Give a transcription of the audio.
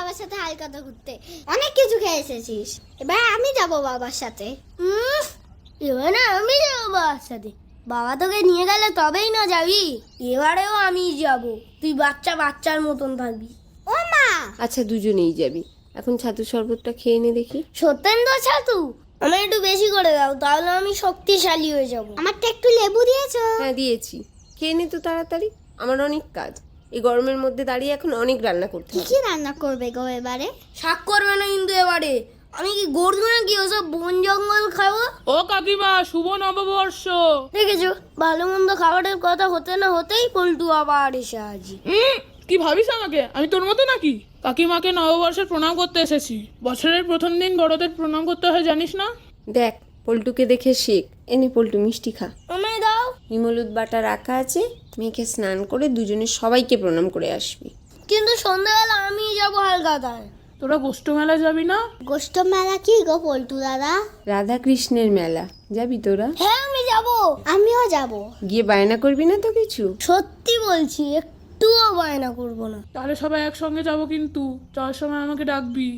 বাবার সাথে হালকাতা ঘুরতে, অনেক কিছু খেয়ে এসেছিস। এবার আমি যাব বাবার সাথে। এবার আমি যাবো বাবার সাথে? বাবা তোকে নিয়ে গেলে তবেই না যাবি। এবারেও আমি যাব, তুই বাচ্চার মতন থাকবি। ও মা, আচ্ছা দুজনেই যাবি। এখন ছাতু শরবতটা খেয়ে নে দেখি। সত্যেন্দ্র ছাতু আমার একটু বেশি করে দাও, তাহলে আমি শক্তিশালী হয়ে যাব। আমারটা একটু লেবু দিয়েছো? হ্যাঁ দিয়েছি, খেয়ে নে তো তাড়াতাড়ি। আমার অনেক কাজ, এই গরমের মধ্যে দাঁড়িয়ে এখন অনেক রান্না করতে কি হবে। কি রান্না করবে গো এবারে? শাক করবে না কিন্তু এবারে। আমি কি গরু নাকি ওসব বন জঙ্গল খাবো? ও কাকিমা, শুভ নববর্ষ। দেখেছো, ভালো মন্দ খাবারের কথা হতে না হতেই পল্টু আবার এসে হাজির। কি ভাবিস আমাকে আমি তোর মতো নাকি? কাকিমাকে নববর্ষের প্রণাম করতে এসেছি। বছরের প্রথম দিন বড়দের প্রণাম করতে হয়, জানিস না? দেখ পল্টুকে দেখে শেখ। এনে পল্টু মিষ্টি খা। আমায় দাও। নিমলুদ বাটা রাখা আছে, মেয়েকে স্নান করে দুজনে সবাইকে প্রণাম করে আসবি। কিন্তু সন্ধ্যাবেলা আমি যাবো হালকাতায়। তোরা গোষ্ঠ মেলায় যাবি না? গোষ্ঠ মেলা কি গো পল্টু দাদা? রাধা কৃষ্ণের মেলা, যাবি তোরা? হ্যাঁ আমি যাব। আমিও যাব। গিয়ে বায়না করবি না তো কিছু? সত্যি বলছি, একটুও বায়না করবো না। তাহলে সবাই একসঙ্গে যাবো, কিন্তু যাওয়ার সময় আমাকে ডাকবি।